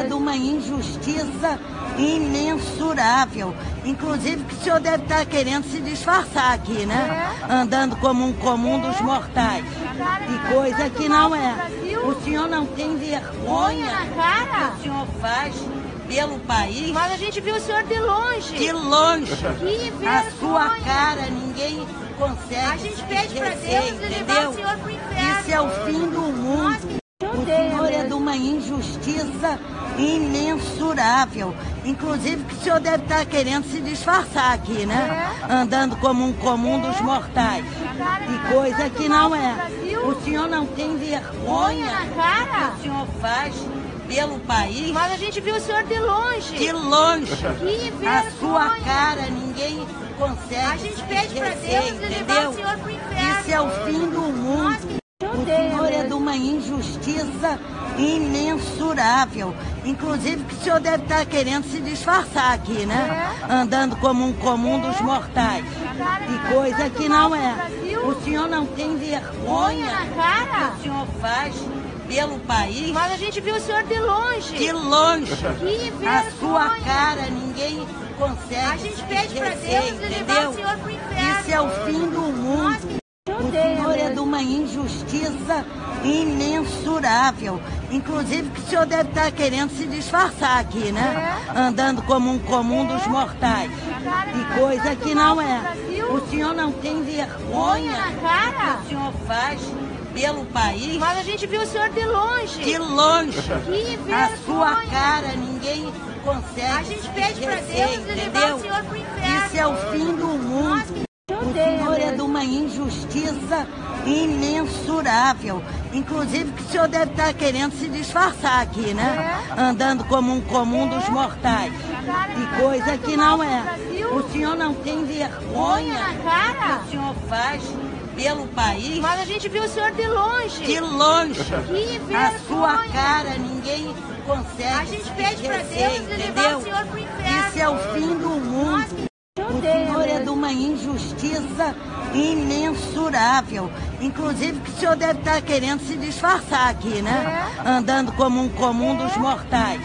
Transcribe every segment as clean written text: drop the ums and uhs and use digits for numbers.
é de uma injustiça imensurável. Inclusive que o senhor deve estar querendo se disfarçar aqui, né? Andando como um comum dos mortais. E coisa que não é. O senhor não tem vergonha do que o senhor faz pelo país. Mas a gente viu o senhor de longe. De longe. Que vergonha. A sua cara ninguém consegue. A gente pede pra Deus levar o senhor pro inferno. Isso é o fim do mundo. O senhor é de uma injustiça imensurável. Inclusive que o senhor deve estar querendo se disfarçar aqui, né? Andando como um comum dos mortais. E coisa que não é. O senhor não tem vergonha do que o senhor faz pelo país. Mas a gente viu o senhor de longe. De longe. Que vergonha. A sua cara ninguém consegue. A gente pede pra Deus levar o senhor pro inferno. Isso é o fim do mundo. O senhor é de uma injustiça imensurável. Inclusive que o senhor deve estar querendo se disfarçar aqui, né? Andando como um comum dos mortais. E coisa que não é. O senhor não tem vergonha do que o senhor faz pelo país. Mas a gente viu o senhor de longe. De longe. Que vergonha. A sua cara ninguém consegue. A gente pede pra Deus levar o senhor pro inferno. Isso é o fim do mundo. O senhor é de uma injustiça imensurável. Inclusive que o senhor deve estar querendo se disfarçar aqui, né? Andando como um comum dos mortais. E coisa que não é. O senhor não tem vergonha do que o senhor faz pelo país. Mas a gente viu o senhor de longe. De longe. Que vergonha. A sua cara ninguém consegue. A gente pede pra Deus levar o senhor pro inferno. Isso é o fim do mundo. O senhor é de uma injustiça imensurável. Inclusive que o senhor deve estar querendo se disfarçar aqui, né? Andando como um comum dos mortais. E coisa que não é. O senhor não tem vergonha do que o senhor faz pelo país. Mas a gente viu o senhor de longe. De longe. Que vergonha. A sua cara ninguém consegue. A gente pede pra Deus levar o senhor pro inferno. Isso é o fim do mundo. O senhor é de uma injustiça imensurável. Inclusive que o senhor deve estar querendo se disfarçar aqui, né? Andando como um comum dos mortais.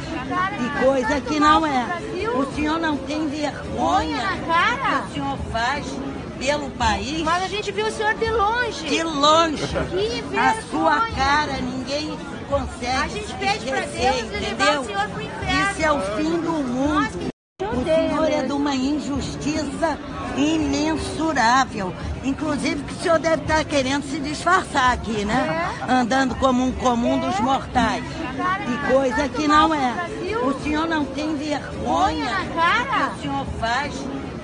E coisa que não é. O senhor não tem vergonha do que o senhor faz pelo país. Mas a gente viu o senhor de longe. De longe. Que vergonha. A sua cara ninguém consegue. A gente pede pra Deus levar o senhor pro inferno. Isso é o fim do mundo. O senhor é de uma injustiça imensurável. Inclusive que o senhor deve estar querendo se disfarçar aqui, né? Andando como um comum dos mortais. E coisa que não é. O senhor não tem vergonha do que o senhor faz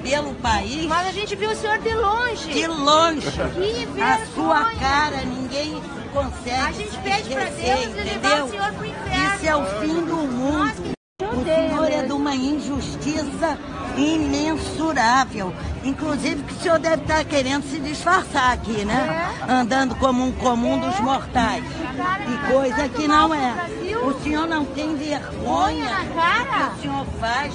pelo país. Mas a gente viu o senhor de longe. De longe. Que vergonha. A sua cara ninguém consegue. A gente pede pra Deus levar o senhor pro inferno. Isso é o fim do mundo. O senhor é de uma injustiça imensurável. Inclusive que o senhor deve estar querendo se disfarçar aqui, né? Andando como um comum dos mortais. E coisa que não é. O senhor não tem vergonha do que o senhor faz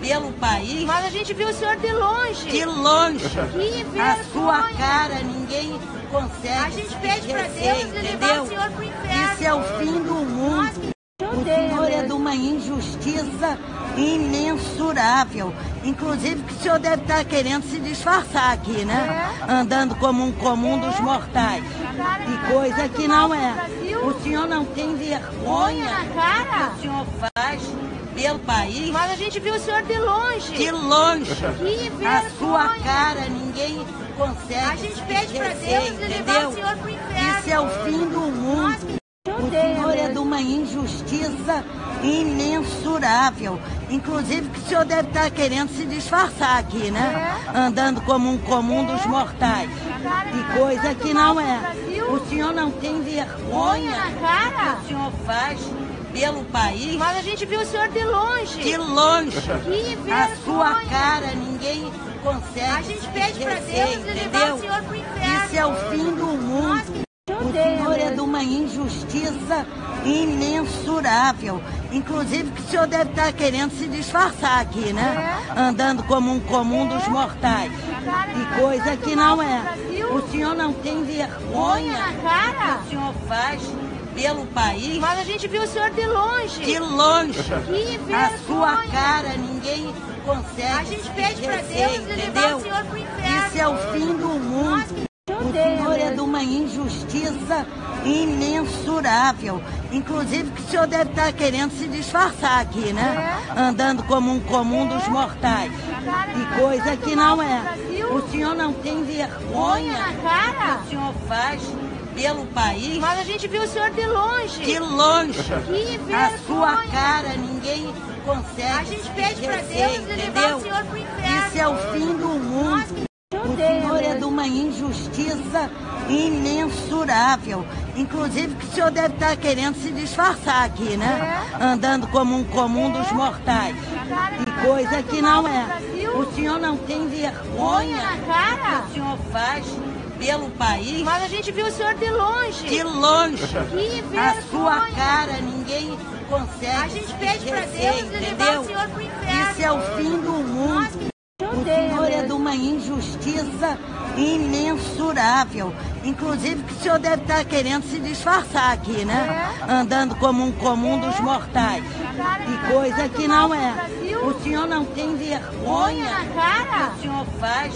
pelo país. Mas a gente viu o senhor de longe. De longe. Que vergonha. A sua cara ninguém consegue. A gente pede pra Deus levar o senhor pro inferno. Isso é o fim do mundo. O senhor é de uma injustiça imensurável. Inclusive que o senhor deve estar querendo se disfarçar aqui, né? Andando como um comum dos mortais. E coisa que não é. O senhor não tem vergonha do que o senhor faz pelo país. Mas a gente viu o senhor de longe. De longe. Que vergonha. A sua cara ninguém consegue. A gente pede pra Deus levar o senhor pro inferno. Isso é o fim do mundo. O senhor é de uma injustiça imensurável. Inclusive que o senhor deve estar querendo se disfarçar aqui, né? Andando como um comum dos mortais. E coisa que não é. O senhor não tem vergonha do que o senhor faz pelo país. Mas a gente viu o senhor de longe. De longe. Que vergonha. A sua cara ninguém consegue. A gente pede pra Deus levar o senhor pro inferno. Isso é o fim do mundo. O senhor é de uma injustiça imensurável. Inclusive que o senhor deve estar querendo se disfarçar aqui, né? Andando como um comum dos mortais. E coisa que não é. O senhor não tem vergonha do que o senhor faz pelo país. Mas a gente viu o senhor de longe. De longe. Que vergonha. A sua cara ninguém consegue. A gente pede pra Deus levar o senhor pro inferno. Isso é o fim do mundo. O senhor é de uma injustiça imensurável. Inclusive que o senhor deve estar querendo se disfarçar aqui, né? Andando como um comum dos mortais. E coisa que não é. O senhor não tem vergonha na cara. que o senhor faz pelo país. Mas a gente viu o senhor de longe. De longe. Que vergonha. A sua cara ninguém consegue. A gente pede pra Deus levar o senhor pro inferno. Isso é o fim do mundo. O senhor é de uma injustiça imensurável. Inclusive que o senhor deve estar querendo se disfarçar aqui, né? Andando como um comum dos mortais. E coisa que não é. O senhor não tem vergonha na cara. que o senhor faz pelo país. Mas a gente viu o senhor de longe. De longe. Que vergonha. A sua cara ninguém consegue. A gente pede pra Deus levar o senhor pro inferno. Isso é o fim do mundo. O senhor é de uma injustiça imensurável. Inclusive que o senhor deve estar querendo se disfarçar aqui, né? Andando como um comum dos mortais. E coisa que não é. O senhor não tem vergonha na cara. que o senhor faz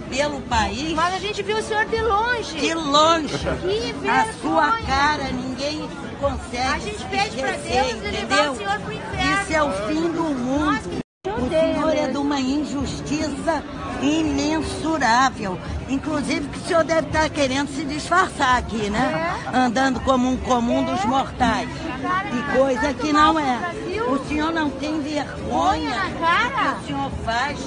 pelo país. Mas a gente viu o senhor de longe. De longe. Que vergonha. A sua cara ninguém consegue. A gente pede pra Deus levar o senhor pro inferno. Isso é o fim do mundo. O senhor é de uma injustiça imensurável. Inclusive que o senhor deve estar querendo se disfarçar aqui, né? Andando como um comum dos mortais. E coisa que não é. O senhor não tem vergonha na cara. que o senhor faz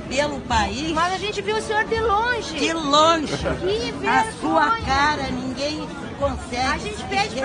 pelo país. Mas a gente viu o senhor de longe. De longe. Que vergonha. A sua cara ninguém consegue. A gente pede pra